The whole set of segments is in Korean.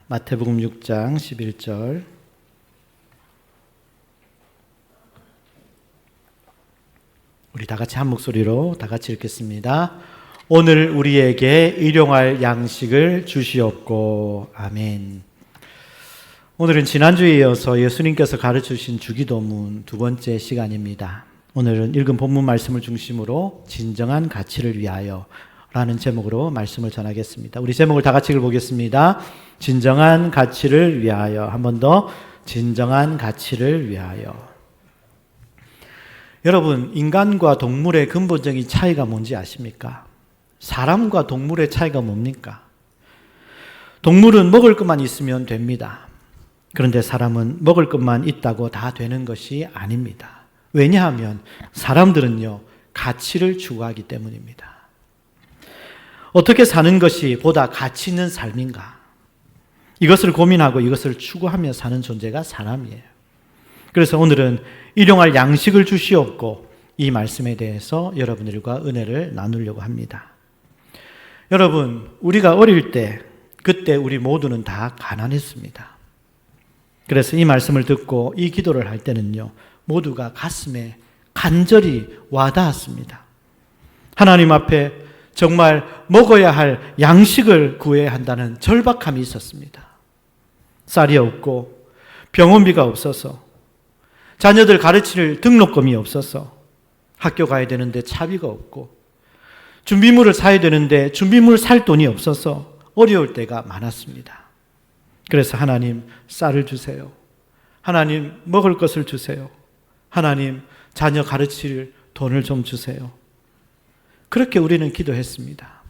마태복음 6장 11절. 우리 다 같이 한 목소리로 다 같이 읽겠습니다. 오늘 우리에게 일용할 양식을 주시옵고. 아멘. 오늘은 지난주에 이어서 예수님께서 가르치신 주기도문 두 번째 시간입니다. 오늘은 읽은 본문 말씀을 중심으로 진정한 가치를 위하여 라는 제목으로 말씀을 전하겠습니다. 우리 제목을 다 같이 읽어보겠습니다. 진정한 가치를 위하여. 한 번 더. 진정한 가치를 위하여. 여러분, 인간과 동물의 근본적인 차이가 뭔지 아십니까? 사람과 동물의 차이가 뭡니까? 동물은 먹을 것만 있으면 됩니다. 그런데 사람은 먹을 것만 있다고 다 되는 것이 아닙니다. 왜냐하면 사람들은요, 가치를 추구하기 때문입니다. 어떻게 사는 것이 보다 가치 있는 삶인가? 이것을 고민하고 이것을 추구하며 사는 존재가 사람이에요. 그래서 오늘은 일용할 양식을 주시옵고 이 말씀에 대해서 여러분들과 은혜를 나누려고 합니다. 여러분, 우리가 어릴 때 그때 우리 모두는 다 가난했습니다. 그래서 이 말씀을 듣고 이 기도를 할 때는요, 모두가 가슴에 간절히 와닿았습니다. 하나님 앞에 정말 먹어야 할 양식을 구해야 한다는 절박함이 있었습니다. 쌀이 없고 병원비가 없어서, 자녀들 가르칠 등록금이 없어서, 학교 가야 되는데 차비가 없고, 준비물을 사야 되는데 준비물 살 돈이 없어서 어려울 때가 많았습니다. 그래서 하나님, 쌀을 주세요. 하나님, 먹을 것을 주세요. 하나님, 자녀 가르칠 돈을 좀 주세요. 그렇게 우리는 기도했습니다.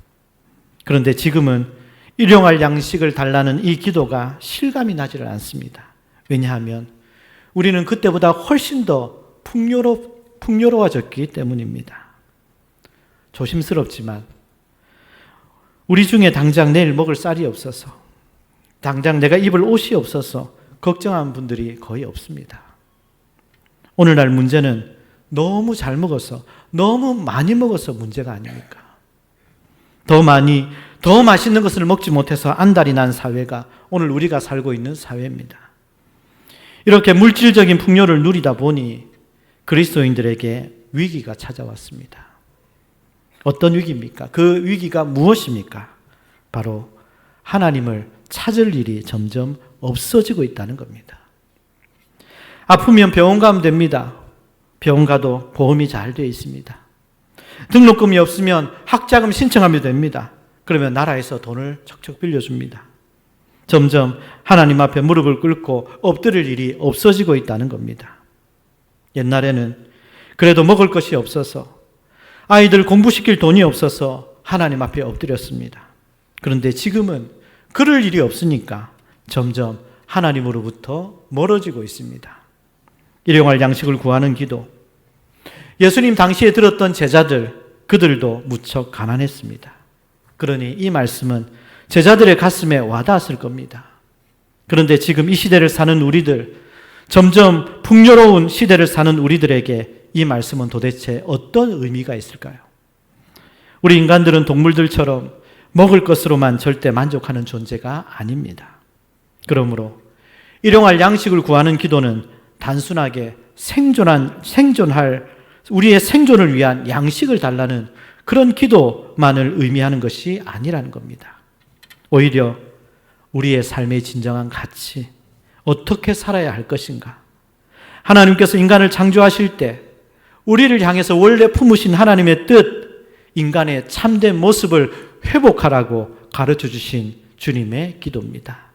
그런데 지금은 일용할 양식을 달라는 이 기도가 실감이 나지를 않습니다. 왜냐하면 우리는 그때보다 훨씬 더 풍요로워졌기 때문입니다. 조심스럽지만 우리 중에 당장 내일 먹을 쌀이 없어서, 당장 내가 입을 옷이 없어서 걱정하는 분들이 거의 없습니다. 오늘날 문제는 너무 잘 먹어서, 너무 많이 먹어서 문제가 아닙니까? 더 많이, 더 맛있는 것을 먹지 못해서 안달이 난 사회가 오늘 우리가 살고 있는 사회입니다. 이렇게 물질적인 풍요를 누리다 보니 그리스도인들에게 위기가 찾아왔습니다. 어떤 위기입니까? 그 위기가 무엇입니까? 바로 하나님을 찾을 일이 점점 없어지고 있다는 겁니다. 아프면 병원 가면 됩니다. 병원 가도 보험이 잘 되어 있습니다. 등록금이 없으면 학자금 신청하면 됩니다. 그러면 나라에서 돈을 척척 빌려줍니다. 점점 하나님 앞에 무릎을 꿇고 엎드릴 일이 없어지고 있다는 겁니다. 옛날에는 그래도 먹을 것이 없어서, 아이들 공부시킬 돈이 없어서 하나님 앞에 엎드렸습니다. 그런데 지금은 그럴 일이 없으니까 점점 하나님으로부터 멀어지고 있습니다. 일용할 양식을 구하는 기도. 예수님 당시에 들었던 제자들, 그들도 무척 가난했습니다. 그러니 이 말씀은 제자들의 가슴에 와닿았을 겁니다. 그런데 지금 이 시대를 사는 우리들, 점점 풍요로운 시대를 사는 우리들에게 이 말씀은 도대체 어떤 의미가 있을까요? 우리 인간들은 동물들처럼 먹을 것으로만 절대 만족하는 존재가 아닙니다. 그러므로 일용할 양식을 구하는 기도는 단순하게 생존할 우리의 생존을 위한 양식을 달라는 그런 기도만을 의미하는 것이 아니라는 겁니다. 오히려 우리의 삶의 진정한 가치, 어떻게 살아야 할 것인가? 하나님께서 인간을 창조하실 때 우리를 향해서 원래 품으신 하나님의 뜻, 인간의 참된 모습을 회복하라고 가르쳐 주신 주님의 기도입니다.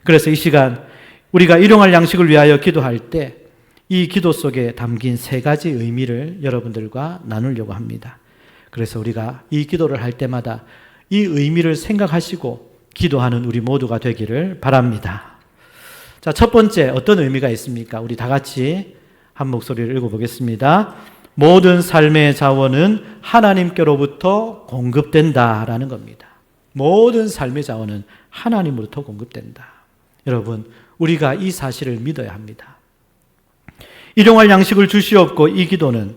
그래서 이 시간 우리가 일용할 양식을 위하여 기도할 때 이 기도 속에 담긴 세 가지 의미를 여러분들과 나누려고 합니다. 그래서 우리가 이 기도를 할 때마다 이 의미를 생각하시고 기도하는 우리 모두가 되기를 바랍니다. 자, 첫 번째 어떤 의미가 있습니까? 우리 다 같이 한 목소리를 읽어보겠습니다. 모든 삶의 자원은 하나님께로부터 공급된다라는 겁니다. 모든 삶의 자원은 하나님으로부터 공급된다. 여러분, 우리가 이 사실을 믿어야 합니다. 일용할 양식을 주시옵고 이 기도는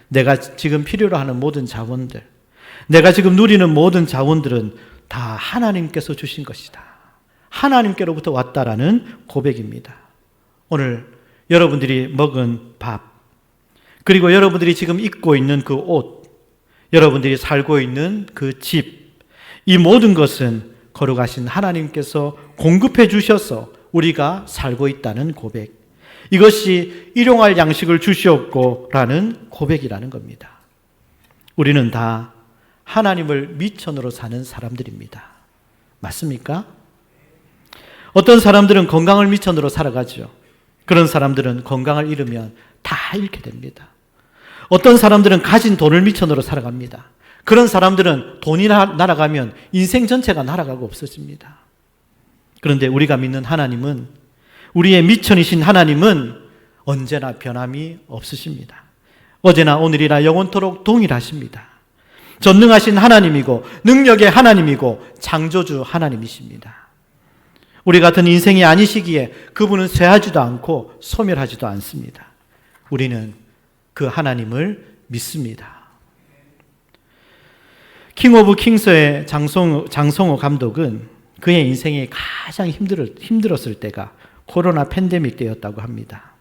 내가 지금 필요로 하는 모든 자원들, 내가 지금 누리는 모든 자원들은 다 하나님께서 주신 것이다. 하나님께로부터 왔다라는 고백입니다. 오늘 여러분들이 먹은 밥, 그리고 여러분들이 지금 입고 있는 그 옷, 여러분들이 살고 있는 그 집, 이 모든 것은 거룩하신 하나님께서 공급해 주셔서 우리가 살고 있다는 고백. 이것이 일용할 양식을 주시옵고라는 고백이라는 겁니다. 우리는 다 하나님을 미천으로 사는 사람들입니다. 맞습니까? 어떤 사람들은 건강을 미천으로 살아가죠. 그런 사람들은 건강을 잃으면 다 잃게 됩니다. 어떤 사람들은 가진 돈을 미천으로 살아갑니다. 그런 사람들은 돈이 날아가면 인생 전체가 날아가고 없어집니다. 그런데 우리가 믿는 하나님은, 우리의 미천이신 하나님은 언제나 변함이 없으십니다. 어제나 오늘이나 영원토록 동일하십니다. 전능하신 하나님이고 능력의 하나님이고 창조주 하나님이십니다. 우리 같은 인생이 아니시기에 그분은 쇠하지도 않고 소멸하지도 않습니다. 우리는 그 하나님을 믿습니다. 킹 오브 킹스의 장성호 감독은 그의 인생에 가장 힘들었을 때가 코로나 팬데믹 때였다고 합니다.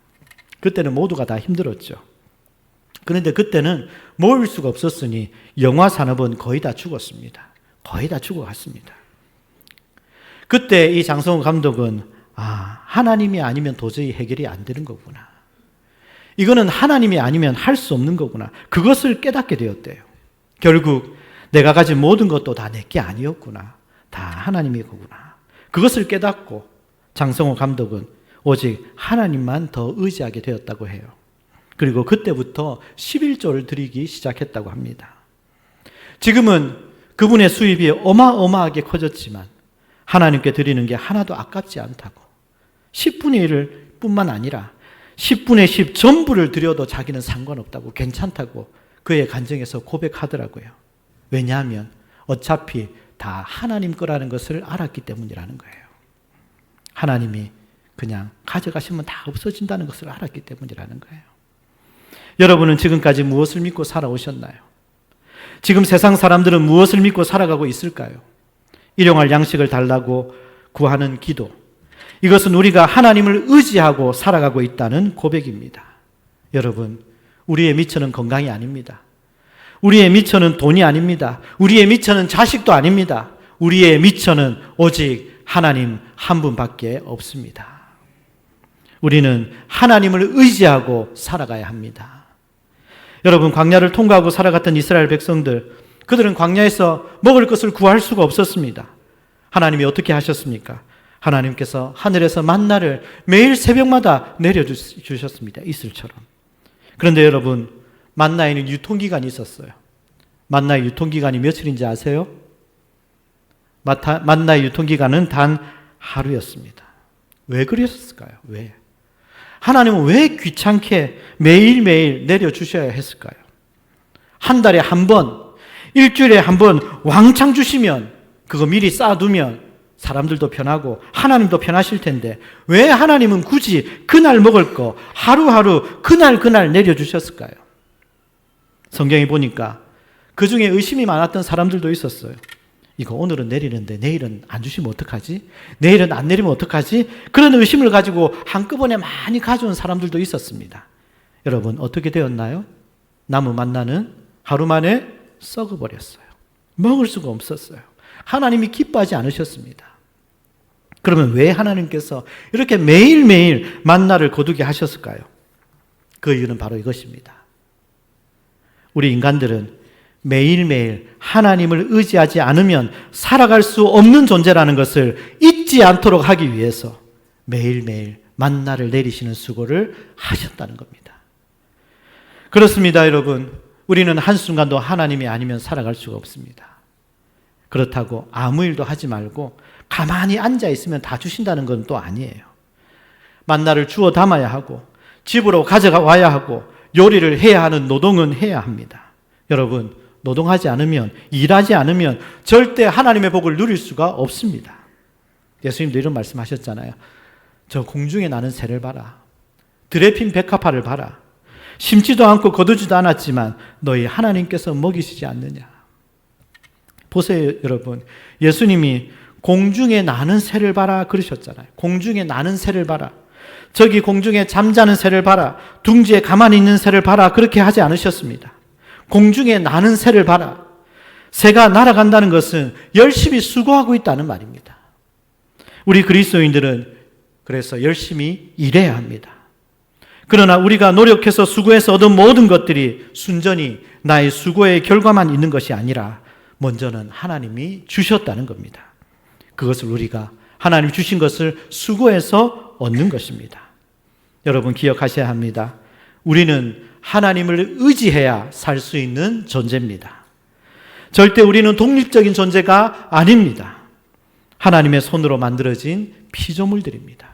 그때는 모두가 다 힘들었죠. 그런데 그때는 모일 수가 없었으니 영화 산업은 거의 다 죽었습니다. 거의 다 죽어갔습니다. 그때 이 장성호 감독은 하나님이 아니면 도저히 해결이 안 되는 거구나. 이거는 하나님이 아니면 할 수 없는 거구나. 그것을 깨닫게 되었대요. 결국 내가 가진 모든 것도 다 내게 아니었구나. 다 하나님의 거구나. 그것을 깨닫고 장성호 감독은 오직 하나님만 더 의지하게 되었다고 해요. 그리고 그때부터 11조를 드리기 시작했다고 합니다. 지금은 그분의 수입이 어마어마하게 커졌지만 하나님께 드리는 게 하나도 아깝지 않다고, 10분의 1을 뿐만 아니라 10분의 10 전부를 드려도 자기는 상관없다고, 괜찮다고 그의 간증에서 고백하더라고요. 왜냐하면 어차피 다 하나님 거라는 것을 알았기 때문이라는 거예요. 하나님이 그냥 가져가시면 다 없어진다는 것을 알았기 때문이라는 거예요. 여러분은 지금까지 무엇을 믿고 살아오셨나요? 지금 세상 사람들은 무엇을 믿고 살아가고 있을까요? 일용할 양식을 달라고 구하는 기도, 이것은 우리가 하나님을 의지하고 살아가고 있다는 고백입니다. 여러분, 우리의 미천은 건강이 아닙니다. 우리의 미천은 돈이 아닙니다. 우리의 미천은 자식도 아닙니다. 우리의 미천은 오직 하나님 한 분밖에 없습니다. 우리는 하나님을 의지하고 살아가야 합니다. 여러분, 광야를 통과하고 살아갔던 이스라엘 백성들, 그들은 광야에서 먹을 것을 구할 수가 없었습니다. 하나님이 어떻게 하셨습니까? 하나님께서 하늘에서 만나를 매일 새벽마다 내려주셨습니다. 이슬처럼. 그런데 여러분, 만나에는 유통기간이 있었어요. 만나의 유통기간이 며칠인지 아세요? 만나의 유통기간은 단 하루였습니다. 왜 그랬을까요? 왜? 하나님은 왜 귀찮게 매일매일 내려주셔야 했을까요? 한 달에 한 번, 일주일에 한 번 왕창 주시면 그거 미리 쌓아두면 사람들도 편하고 하나님도 편하실 텐데 왜 하나님은 굳이 그날 먹을 거 하루하루 그날 내려주셨을까요? 성경에 보니까 그 중에 의심이 많았던 사람들도 있었어요. 이거 오늘은 내리는데 내일은 안 주시면 어떡하지? 내일은 안 내리면 어떡하지? 그런 의심을 가지고 한꺼번에 많이 가져온 사람들도 있었습니다. 여러분, 어떻게 되었나요? 나무 만나는 하루 만에 썩어버렸어요. 먹을 수가 없었어요. 하나님이 기뻐하지 않으셨습니다. 그러면 왜 하나님께서 이렇게 매일매일 만나를 거두게 하셨을까요? 그 이유는 바로 이것입니다. 우리 인간들은 매일매일 하나님을 의지하지 않으면 살아갈 수 없는 존재라는 것을 잊지 않도록 하기 위해서 매일매일 만나를 내리시는 수고를 하셨다는 겁니다. 그렇습니다, 여러분. 우리는 한순간도 하나님이 아니면 살아갈 수가 없습니다. 그렇다고 아무 일도 하지 말고 가만히 앉아 있으면 다 주신다는 건 또 아니에요. 만나를 주워 담아야 하고 집으로 가져와야 하고 요리를 해야 하는 노동은 해야 합니다. 여러분, 노동하지 않으면, 일하지 않으면 절대 하나님의 복을 누릴 수가 없습니다. 예수님도 이런 말씀하셨잖아요. 저 공중에 나는 새를 봐라. 들에 핀 백합화를 봐라. 심지도 않고 거두지도 않았지만 너희 하나님께서 먹이시지 않느냐. 보세요, 여러분. 예수님이 공중에 나는 새를 봐라 그러셨잖아요. 공중에 나는 새를 봐라. 저기 공중에 잠자는 새를 봐라. 둥지에 가만히 있는 새를 봐라. 그렇게 하지 않으셨습니다. 공중에 나는 새를 봐라. 새가 날아간다는 것은 열심히 수고하고 있다는 말입니다. 우리 그리스도인들은 그래서 열심히 일해야 합니다. 그러나 우리가 노력해서 수고해서 얻은 모든 것들이 순전히 나의 수고의 결과만 있는 것이 아니라 먼저는 하나님이 주셨다는 겁니다. 그것을 우리가 하나님 주신 것을 수고해서 얻는 것입니다. 여러분 기억하셔야 합니다. 우리는 하나님을 의지해야 살 수 있는 존재입니다. 절대 우리는 독립적인 존재가 아닙니다. 하나님의 손으로 만들어진 피조물들입니다.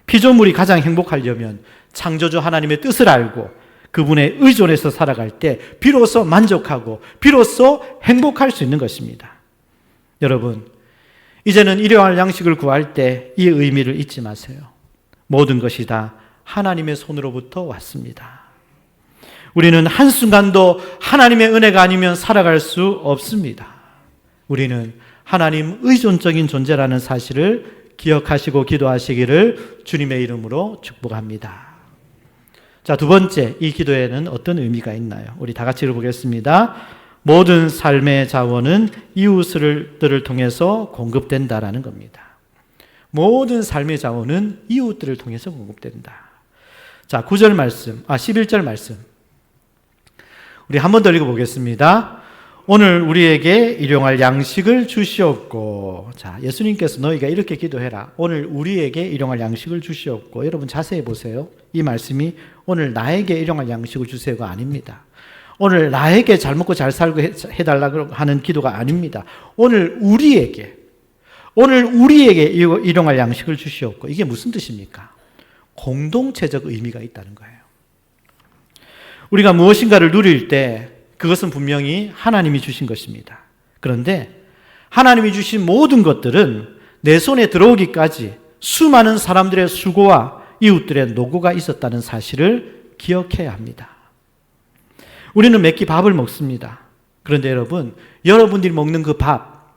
피조물이 가장 행복하려면 창조주 하나님의 뜻을 알고 그분에 의존해서 살아갈 때 비로소 만족하고 비로소 행복할 수 있는 것입니다. 여러분, 이제는 일용할 양식을 구할 때 이 의미를 잊지 마세요. 모든 것이 다 하나님의 손으로부터 왔습니다. 우리는 한순간도 하나님의 은혜가 아니면 살아갈 수 없습니다. 우리는 하나님 의존적인 존재라는 사실을 기억하시고 기도하시기를 주님의 이름으로 축복합니다. 자, 두 번째, 이 기도에는 어떤 의미가 있나요? 우리 다 같이 읽어보겠습니다. 모든 삶의 자원은 이웃들을 통해서 공급된다라는 겁니다. 모든 삶의 자원은 이웃들을 통해서 공급된다. 자, 9절 말씀, 11절 말씀. 우리 한 번 더 읽어보겠습니다. 오늘 우리에게 일용할 양식을 주시옵고. 자, 예수님께서 너희가 이렇게 기도해라. 오늘 우리에게 일용할 양식을 주시옵고. 여러분 자세히 보세요. 이 말씀이 오늘 나에게 일용할 양식을 주세요가 아닙니다. 오늘 나에게 잘 먹고 잘 살고 해달라고 하는 기도가 아닙니다. 오늘 우리에게 일용할 양식을 주시옵고. 이게 무슨 뜻입니까? 공동체적 의미가 있다는 거예요. 우리가 무엇인가를 누릴 때 그것은 분명히 하나님이 주신 것입니다. 그런데 하나님이 주신 모든 것들은 내 손에 들어오기까지 수많은 사람들의 수고와 이웃들의 노고가 있었다는 사실을 기억해야 합니다. 우리는 몇 끼 밥을 먹습니다. 그런데 여러분들이 먹는 그 밥,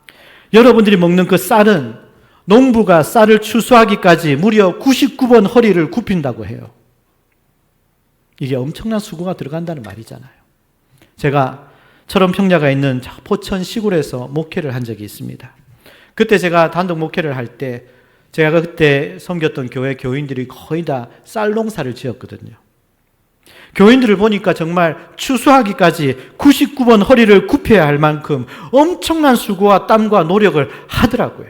여러분들이 먹는 그 쌀은 농부가 쌀을 추수하기까지 무려 99번 허리를 굽힌다고 해요. 이게 엄청난 수고가 들어간다는 말이잖아요. 제가 철원평야가 있는 포천 시골에서 목회를 한 적이 있습니다. 그때 제가 단독 목회를 할 때 제가 그때 섬겼던 교회 교인들이 거의 다 쌀 농사를 지었거든요. 교인들을 보니까 정말 추수하기까지 99번 허리를 굽혀야 할 만큼 엄청난 수고와 땀과 노력을 하더라고요.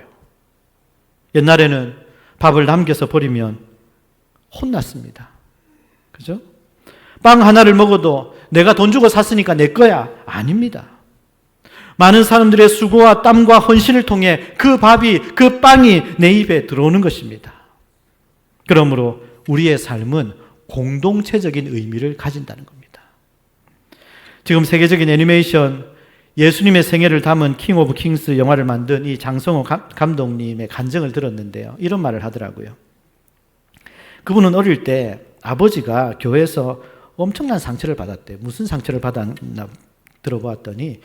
옛날에는 밥을 남겨서 버리면 혼났습니다. 그죠? 빵 하나를 먹어도 내가 돈 주고 샀으니까 내 거야. 아닙니다. 많은 사람들의 수고와 땀과 헌신을 통해 그 밥이, 그 빵이 내 입에 들어오는 것입니다. 그러므로 우리의 삶은 공동체적인 의미를 가진다는 겁니다. 지금 세계적인 애니메이션 예수님의 생애를 담은 킹 오브 킹스 영화를 만든 이 장성호 감독님의 간증을 들었는데요. 이런 말을 하더라고요. 그분은 어릴 때 아버지가 교회에서 엄청난 상처를 받았대요. 무슨 상처를 받았나 들어보았더니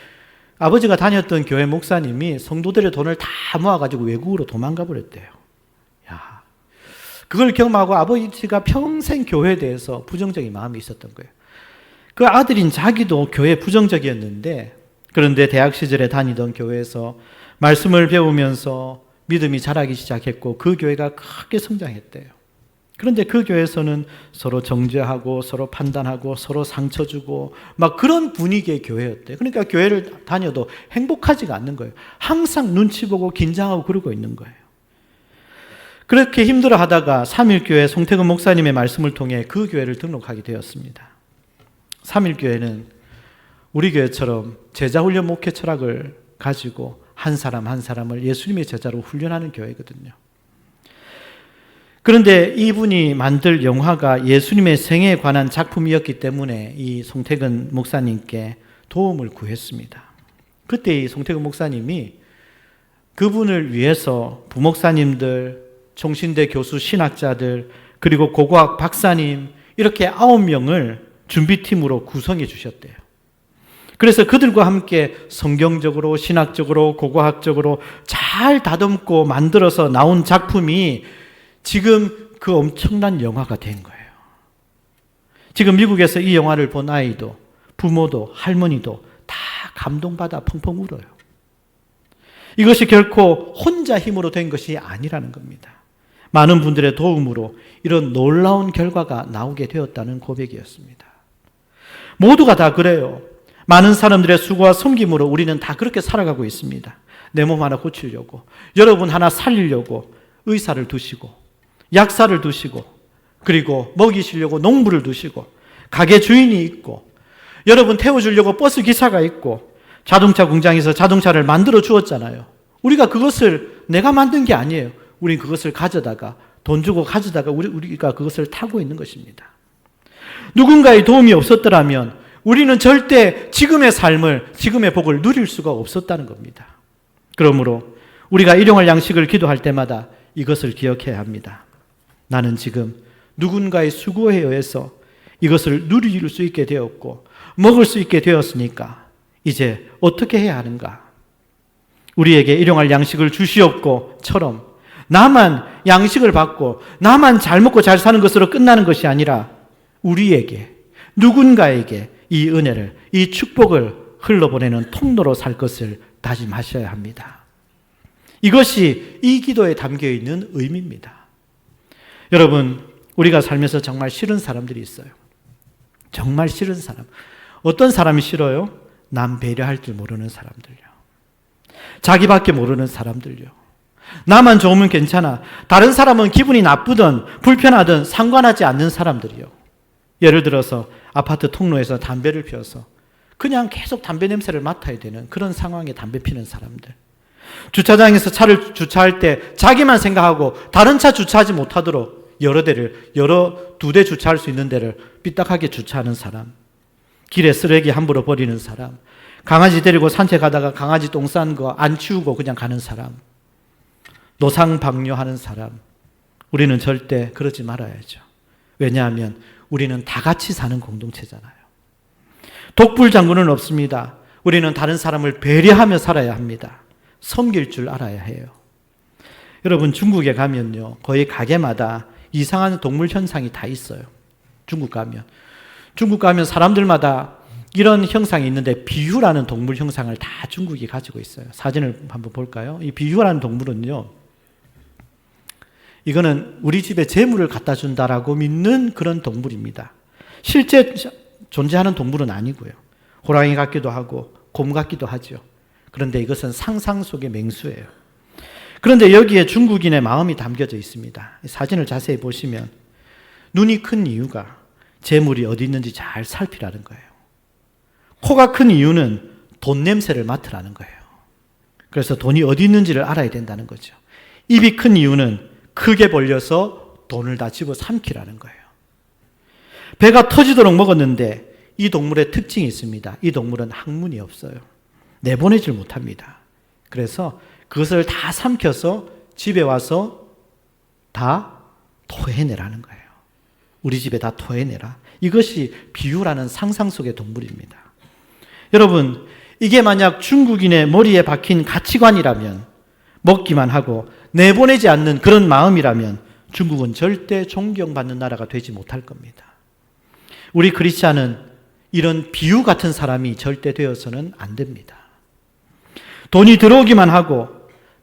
아버지가 다녔던 교회 목사님이 성도들의 돈을 다 모아가지고 외국으로 도망가 버렸대요. 야, 그걸 경험하고 아버지가 평생 교회에 대해서 부정적인 마음이 있었던 거예요. 그 아들인 자기도 교회에 부정적이었는데 그런데 대학 시절에 다니던 교회에서 말씀을 배우면서 믿음이 자라기 시작했고 그 교회가 크게 성장했대요. 그런데 그 교회에서는 서로 정죄하고 서로 판단하고 서로 상처 주고 막 그런 분위기의 교회였대요. 그러니까 교회를 다녀도 행복하지가 않는 거예요. 항상 눈치 보고 긴장하고 그러고 있는 거예요. 그렇게 힘들어 하다가 삼일교회 송태근 목사님의 말씀을 통해 그 교회를 등록하게 되었습니다. 삼일교회는 우리 교회처럼 제자훈련 목회 철학을 가지고 한 사람 한 사람을 예수님의 제자로 훈련하는 교회거든요. 그런데 이분이 만들 영화가 예수님의 생애에 관한 작품이었기 때문에 이 송태근 목사님께 도움을 구했습니다. 그때 이 송태근 목사님이 그분을 위해서 부목사님들, 총신대 교수 신학자들, 그리고 고고학 박사님 이렇게 9명을 준비팀으로 구성해 주셨대요. 그래서 그들과 함께 성경적으로, 신학적으로, 고고학적으로 잘 다듬고 만들어서 나온 작품이 지금 그 엄청난 영화가 된 거예요. 지금 미국에서 이 영화를 본 아이도, 부모도, 할머니도 다 감동받아 펑펑 울어요. 이것이 결코 혼자 힘으로 된 것이 아니라는 겁니다. 많은 분들의 도움으로 이런 놀라운 결과가 나오게 되었다는 고백이었습니다. 모두가 다 그래요. 많은 사람들의 수고와 섬김으로 우리는 다 그렇게 살아가고 있습니다. 내 몸 하나 고치려고, 여러분 하나 살리려고 의사를 두시고, 약사를 두시고, 그리고 먹이시려고 농부를 두시고, 가게 주인이 있고, 여러분 태워주려고 버스 기사가 있고, 자동차 공장에서 자동차를 만들어 주었잖아요. 우리가 그것을 내가 만든 게 아니에요. 우린 그것을 가져다가, 돈 주고 가져다가 우리가 그것을 타고 있는 것입니다. 누군가의 도움이 없었더라면 우리는 절대 지금의 삶을, 지금의 복을 누릴 수가 없었다는 겁니다. 그러므로 우리가 일용할 양식을 기도할 때마다 이것을 기억해야 합니다. 나는 지금 누군가의 수고에 의해서 이것을 누릴 수 있게 되었고 먹을 수 있게 되었으니까 이제 어떻게 해야 하는가? 우리에게 일용할 양식을 주시옵고처럼 나만 양식을 받고 나만 잘 먹고 잘 사는 것으로 끝나는 것이 아니라 우리에게, 누군가에게 이 은혜를, 이 축복을 흘러보내는 통로로 살 것을 다짐하셔야 합니다. 이것이 이 기도에 담겨있는 의미입니다. 여러분, 우리가 살면서 정말 싫은 사람들이 있어요. 정말 싫은 사람. 어떤 사람이 싫어요? 남 배려할 줄 모르는 사람들요. 자기밖에 모르는 사람들요. 나만 좋으면 괜찮아. 다른 사람은 기분이 나쁘든 불편하든 상관하지 않는 사람들이요. 예를 들어서 아파트 통로에서 담배를 피워서 그냥 계속 담배 냄새를 맡아야 되는 그런 상황에 담배 피는 사람들. 주차장에서 차를 주차할 때 자기만 생각하고 다른 차 주차하지 못하도록 두 대 주차할 수 있는 데를 삐딱하게 주차하는 사람. 길에 쓰레기 함부로 버리는 사람. 강아지 데리고 산책하다가 강아지 똥 싼 거 안 치우고 그냥 가는 사람. 노상방뇨하는 사람. 우리는 절대 그러지 말아야죠. 왜냐하면 우리는 다 같이 사는 공동체잖아요. 독불장군은 없습니다. 우리는 다른 사람을 배려하며 살아야 합니다. 섬길 줄 알아야 해요. 여러분, 중국에 가면요, 거의 가게마다 이상한 동물 현상이 다 있어요. 중국 가면 사람들마다 이런 형상이 있는데 비휴라는 동물 형상을 다 중국이 가지고 있어요. 사진을 한번 볼까요? 이 비휴라는 동물은요, 이거는 우리 집에 재물을 갖다 준다라고 믿는 그런 동물입니다. 실제 존재하는 동물은 아니고요. 호랑이 같기도 하고 곰 같기도 하죠. 그런데 이것은 상상 속의 맹수예요. 그런데 여기에 중국인의 마음이 담겨져 있습니다. 사진을 자세히 보시면 눈이 큰 이유가 재물이 어디 있는지 잘 살피라는 거예요. 코가 큰 이유는 돈 냄새를 맡으라는 거예요. 그래서 돈이 어디 있는지를 알아야 된다는 거죠. 입이 큰 이유는 크게 벌려서 돈을 다 집어 삼키라는 거예요. 배가 터지도록 먹었는데 이 동물의 특징이 있습니다. 이 동물은 학문이 없어요. 내보내질 못합니다. 그래서 그것을 다 삼켜서 집에 와서 다 토해내라는 거예요. 우리 집에 다 토해내라. 이것이 비유라는 상상 속의 동물입니다. 여러분, 이게 만약 중국인의 머리에 박힌 가치관이라면, 먹기만 하고 내보내지 않는 그런 마음이라면 중국은 절대 존경받는 나라가 되지 못할 겁니다. 우리 크리스찬은 이런 비유 같은 사람이 절대 되어서는 안 됩니다. 돈이 들어오기만 하고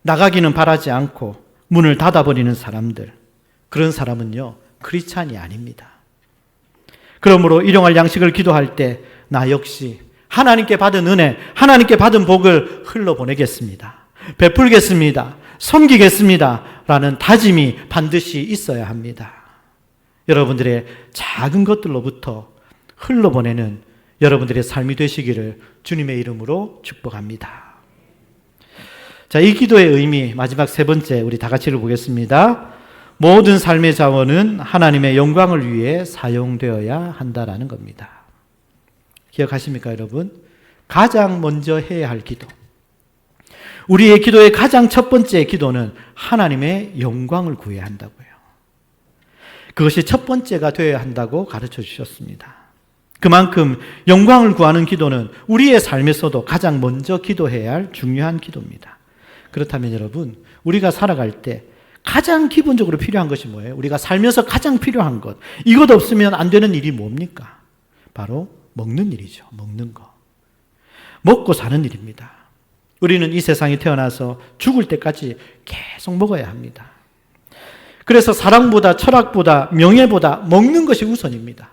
나가기는 바라지 않고 문을 닫아버리는 사람들, 그런 사람은요, 크리스찬이 아닙니다. 그러므로 일용할 양식을 기도할 때 나 역시 하나님께 받은 은혜, 하나님께 받은 복을 흘러보내겠습니다. 베풀겠습니다. 섬기겠습니다. 라는 다짐이 반드시 있어야 합니다. 여러분들의 작은 것들로부터 흘러보내는 여러분들의 삶이 되시기를 주님의 이름으로 축복합니다. 자, 이 기도의 의미, 마지막 세 번째 우리 다 같이 읽어보겠습니다. 모든 삶의 자원은 하나님의 영광을 위해 사용되어야 한다라는 겁니다. 기억하십니까, 여러분? 가장 먼저 해야 할 기도. 우리의 기도의 가장 첫 번째 기도는 하나님의 영광을 구해야 한다고요. 그것이 첫 번째가 되어야 한다고 가르쳐 주셨습니다. 그만큼 영광을 구하는 기도는 우리의 삶에서도 가장 먼저 기도해야 할 중요한 기도입니다. 그렇다면 여러분, 우리가 살아갈 때 가장 기본적으로 필요한 것이 뭐예요? 우리가 살면서 가장 필요한 것. 이것 없으면 안 되는 일이 뭡니까? 바로 먹는 일이죠. 먹는 거. 먹고 사는 일입니다. 우리는 이 세상에 태어나서 죽을 때까지 계속 먹어야 합니다. 그래서 사랑보다 철학보다 명예보다 먹는 것이 우선입니다.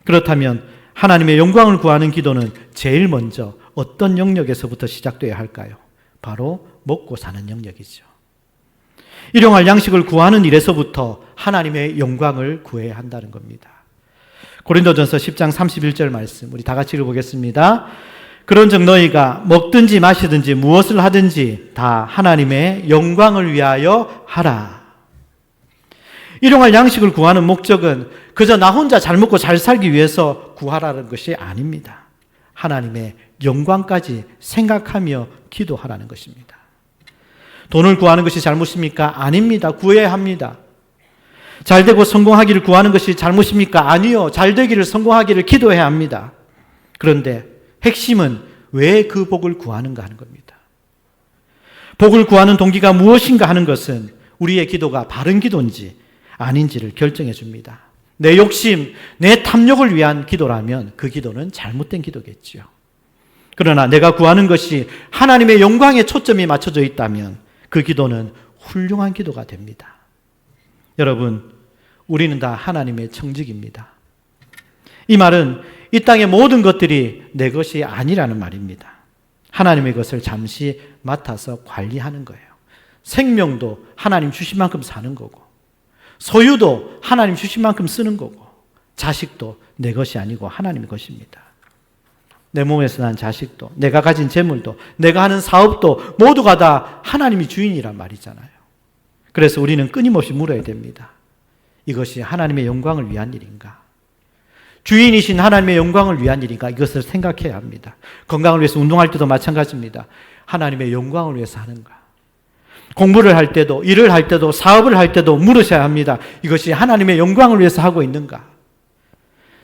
그렇다면 하나님의 영광을 구하는 기도는 제일 먼저 어떤 영역에서부터 시작되어야 할까요? 바로 먹고 사는 영역이죠. 일용할 양식을 구하는 일에서부터 하나님의 영광을 구해야 한다는 겁니다. 고린도전서 10장 31절 말씀 우리 다 같이 읽어보겠습니다. 그런즉 너희가 먹든지 마시든지 무엇을 하든지 다 하나님의 영광을 위하여 하라. 일용할 양식을 구하는 목적은 그저 나 혼자 잘 먹고 잘 살기 위해서 구하라는 것이 아닙니다. 하나님의 영광까지 생각하며 기도하라는 것입니다. 돈을 구하는 것이 잘못입니까? 아닙니다. 구해야 합니다. 잘되고 성공하기를 구하는 것이 잘못입니까? 아니요. 잘되기를 성공하기를 기도해야 합니다. 그런데 핵심은 왜 그 복을 구하는가 하는 겁니다. 복을 구하는 동기가 무엇인가 하는 것은 우리의 기도가 바른 기도인지 아닌지를 결정해 줍니다. 내 욕심, 내 탐욕을 위한 기도라면 그 기도는 잘못된 기도겠지요. 그러나 내가 구하는 것이 하나님의 영광에 초점이 맞춰져 있다면 그 기도는 훌륭한 기도가 됩니다. 여러분, 우리는 다 하나님의 청직입니다. 이 말은 이 땅의 모든 것들이 내 것이 아니라는 말입니다. 하나님의 것을 잠시 맡아서 관리하는 거예요. 생명도 하나님 주신 만큼 사는 거고, 소유도 하나님 주신 만큼 쓰는 거고, 자식도 내 것이 아니고 하나님의 것입니다. 내 몸에서 난 자식도, 내가 가진 재물도, 내가 하는 사업도 모두가 다 하나님이 주인이란 말이잖아요. 그래서 우리는 끊임없이 물어야 됩니다. 이것이 하나님의 영광을 위한 일인가? 주인이신 하나님의 영광을 위한 일인가? 이것을 생각해야 합니다. 건강을 위해서 운동할 때도 마찬가지입니다. 하나님의 영광을 위해서 하는가? 공부를 할 때도, 일을 할 때도, 사업을 할 때도 물으셔야 합니다. 이것이 하나님의 영광을 위해서 하고 있는가?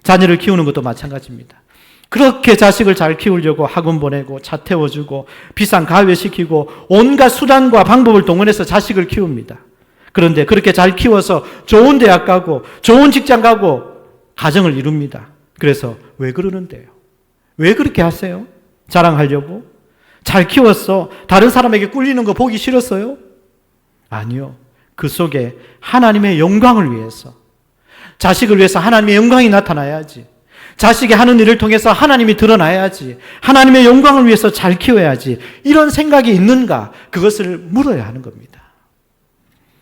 자녀를 키우는 것도 마찬가지입니다. 그렇게 자식을 잘 키우려고 학원 보내고 차 태워주고 비싼 가회 시키고 온갖 수단과 방법을 동원해서 자식을 키웁니다. 그런데 그렇게 잘 키워서 좋은 대학 가고 좋은 직장 가고 가정을 이룹니다. 그래서 왜 그러는데요? 왜 그렇게 하세요? 자랑하려고? 잘 키웠어. 다른 사람에게 꿀리는 거 보기 싫었어요? 아니요. 그 속에 하나님의 영광을 위해서, 자식을 위해서 하나님의 영광이 나타나야지. 자식이 하는 일을 통해서 하나님이 드러나야지. 하나님의 영광을 위해서 잘 키워야지. 이런 생각이 있는가? 그것을 물어야 하는 겁니다.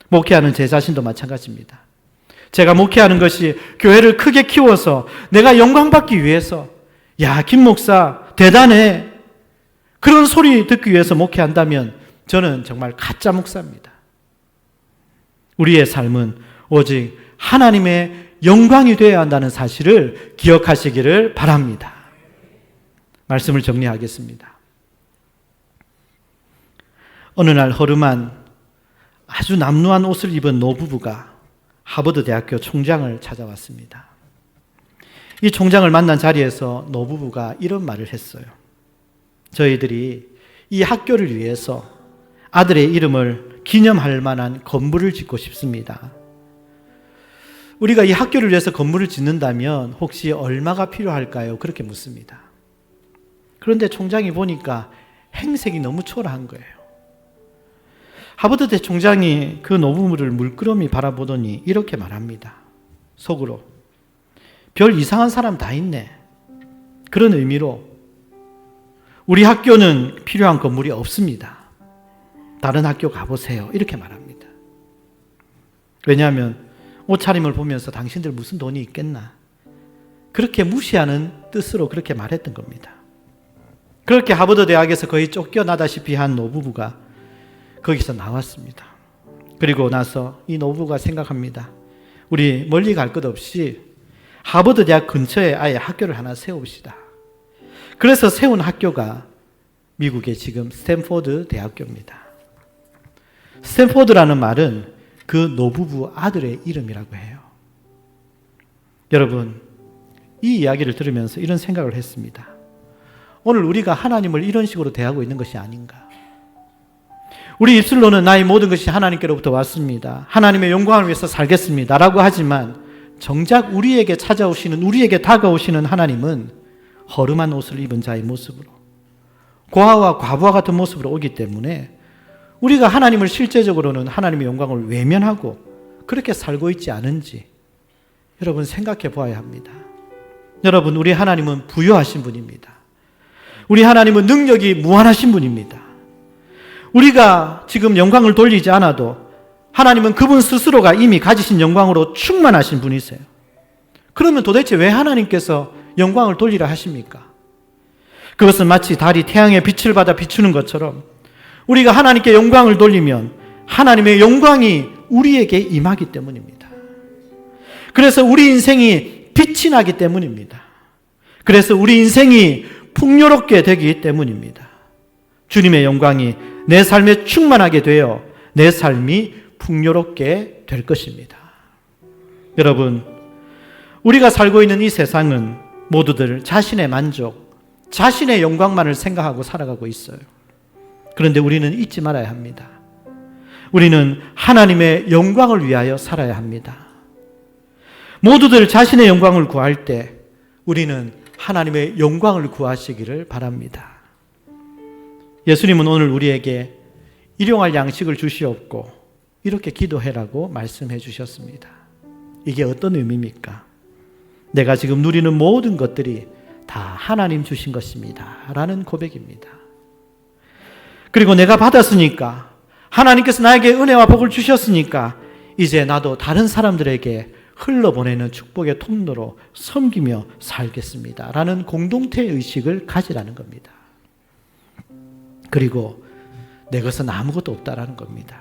목회하는 제 자신도 마찬가지입니다. 제가 목회하는 것이 교회를 크게 키워서 내가 영광받기 위해서, 야, 김 목사 대단해, 그런 소리 듣기 위해서 목회한다면 저는 정말 가짜 목사입니다. 우리의 삶은 오직 하나님의 영광이 되어야 한다는 사실을 기억하시기를 바랍니다. 말씀을 정리하겠습니다. 어느 날 허름한 아주 남루한 옷을 입은 노부부가 하버드 대학교 총장을 찾아왔습니다. 이 총장을 만난 자리에서 노부부가 이런 말을 했어요. 저희들이 이 학교를 위해서 아들의 이름을 기념할 만한 건물을 짓고 싶습니다. 우리가 이 학교를 위해서 건물을 짓는다면 혹시 얼마가 필요할까요? 그렇게 묻습니다. 그런데 총장이 보니까 행색이 너무 초라한 거예요. 하버드대 총장이 그 노부부를 물끄러미 바라보더니 이렇게 말합니다. 속으로, 별 이상한 사람 다 있네. 그런 의미로 우리 학교는 필요한 건물이 없습니다. 다른 학교 가보세요. 이렇게 말합니다. 왜냐하면 옷차림을 보면서 당신들 무슨 돈이 있겠나, 그렇게 무시하는 뜻으로 그렇게 말했던 겁니다. 그렇게 하버드 대학에서 거의 쫓겨나다시피 한 노부부가 거기서 나왔습니다. 그리고 나서 이 노부부가 생각합니다. 우리 멀리 갈 것 없이 하버드 대학 근처에 아예 학교를 하나 세웁시다. 그래서 세운 학교가 미국의 지금 스탠포드 대학교입니다. 스탠포드라는 말은 그 노부부 아들의 이름이라고 해요. 여러분, 이 이야기를 들으면서 이런 생각을 했습니다. 오늘 우리가 하나님을 이런 식으로 대하고 있는 것이 아닌가. 우리 입술로는 나의 모든 것이 하나님께로부터 왔습니다. 하나님의 영광을 위해서 살겠습니다. 라고 하지만 정작 우리에게 찾아오시는, 우리에게 다가오시는 하나님은 허름한 옷을 입은 자의 모습으로, 고아와 과부와 같은 모습으로 오기 때문에 우리가 하나님을 실제적으로는 하나님의 영광을 외면하고 그렇게 살고 있지 않은지 여러분 생각해 보아야 합니다. 여러분, 우리 하나님은 부유하신 분입니다. 우리 하나님은 능력이 무한하신 분입니다. 우리가 지금 영광을 돌리지 않아도 하나님은 그분 스스로가 이미 가지신 영광으로 충만하신 분이세요. 그러면 도대체 왜 하나님께서 영광을 돌리라 하십니까? 그것은 마치 달이 태양의 빛을 받아 비추는 것처럼 우리가 하나님께 영광을 돌리면 하나님의 영광이 우리에게 임하기 때문입니다. 그래서 우리 인생이 빛이 나기 때문입니다. 그래서 우리 인생이 풍요롭게 되기 때문입니다. 주님의 영광이 내 삶에 충만하게 되어 내 삶이 풍요롭게 될 것입니다. 여러분, 우리가 살고 있는 이 세상은 모두들 자신의 만족, 자신의 영광만을 생각하고 살아가고 있어요. 그런데 우리는 잊지 말아야 합니다. 우리는 하나님의 영광을 위하여 살아야 합니다. 모두들 자신의 영광을 구할 때 우리는 하나님의 영광을 구하시기를 바랍니다. 예수님은 오늘 우리에게 일용할 양식을 주시옵고 이렇게 기도해라고 말씀해 주셨습니다. 이게 어떤 의미입니까? 내가 지금 누리는 모든 것들이 다 하나님 주신 것입니다. 라는 고백입니다. 그리고 내가 받았으니까, 하나님께서 나에게 은혜와 복을 주셨으니까 이제 나도 다른 사람들에게 흘러보내는 축복의 통로로 섬기며 살겠습니다. 라는 공동체 의식을 가지라는 겁니다. 그리고 내 것은 아무것도 없다라는 겁니다.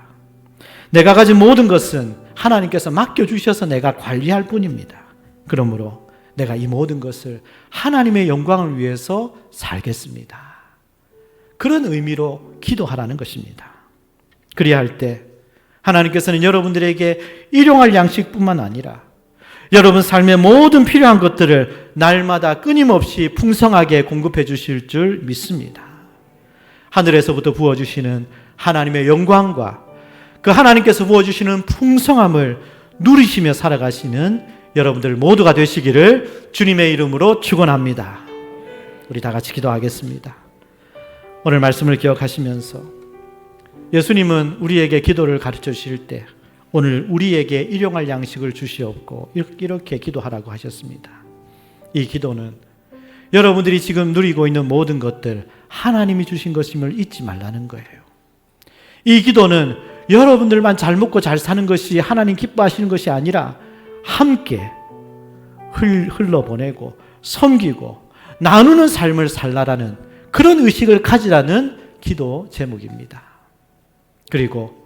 내가 가진 모든 것은 하나님께서 맡겨주셔서 내가 관리할 뿐입니다. 그러므로 내가 이 모든 것을 하나님의 영광을 위해서 살겠습니다. 그런 의미로 기도하라는 것입니다. 그리할 때 하나님께서는 여러분들에게 일용할 양식뿐만 아니라 여러분 삶의 모든 필요한 것들을 날마다 끊임없이 풍성하게 공급해 주실 줄 믿습니다. 하늘에서부터 부어주시는 하나님의 영광과 그 하나님께서 부어주시는 풍성함을 누리시며 살아가시는 여러분들 모두가 되시기를 주님의 이름으로 축원합니다. 우리 다 같이 기도하겠습니다. 오늘 말씀을 기억하시면서 예수님은 우리에게 기도를 가르쳐 주실 때 오늘 우리에게 일용할 양식을 주시옵고 이렇게 기도하라고 하셨습니다. 이 기도는 여러분들이 지금 누리고 있는 모든 것들 하나님이 주신 것임을 잊지 말라는 거예요. 이 기도는 여러분들만 잘 먹고 잘 사는 것이 하나님 기뻐하시는 것이 아니라 함께 흘러보내고 섬기고 나누는 삶을 살라라는 그런 의식을 가지라는 기도 제목입니다. 그리고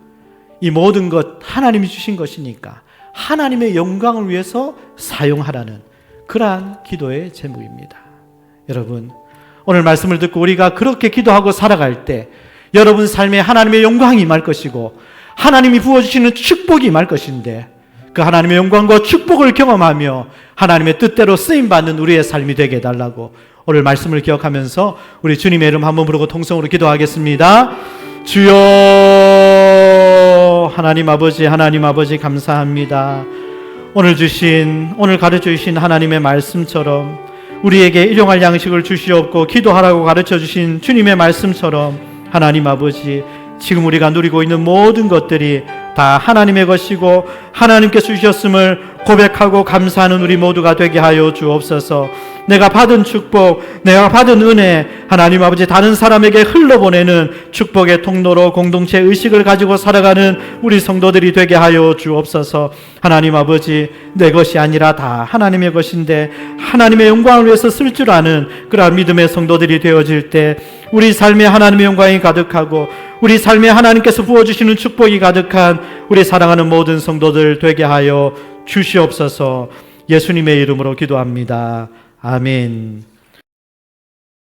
이 모든 것 하나님이 주신 것이니까 하나님의 영광을 위해서 사용하라는 그러한 기도의 제목입니다. 여러분, 오늘 말씀을 듣고 우리가 그렇게 기도하고 살아갈 때 여러분 삶에 하나님의 영광이 임할 것이고 하나님이 부어주시는 축복이 임할 것인데 그 하나님의 영광과 축복을 경험하며 하나님의 뜻대로 쓰임받는 우리의 삶이 되게 해달라고 오늘 말씀을 기억하면서 우리 주님의 이름 한번 부르고 통성으로 기도하겠습니다. 주여, 하나님 아버지 감사합니다. 오늘 가르쳐 주신 하나님의 말씀처럼 우리에게 일용할 양식을 주시옵고 기도하라고 가르쳐 주신 주님의 말씀처럼 하나님 아버지, 지금 우리가 누리고 있는 모든 것들이 다 하나님의 것이고 하나님께서 주셨음을 고백하고 감사하는 우리 모두가 되게 하여 주옵소서. 내가 받은 축복, 내가 받은 은혜, 하나님 아버지 다른 사람에게 흘러보내는 축복의 통로로 공동체 의식을 가지고 살아가는 우리 성도들이 되게 하여 주옵소서. 하나님 아버지, 내 것이 아니라 다 하나님의 것인데 하나님의 영광을 위해서 쓸 줄 아는 그러한 믿음의 성도들이 되어질 때 우리 삶에 하나님의 영광이 가득하고 우리 삶에 하나님께서 부어주시는 축복이 가득한 우리 사랑하는 모든 성도들 되게 하여 주시옵소서. 예수님의 이름으로 기도합니다. 아멘.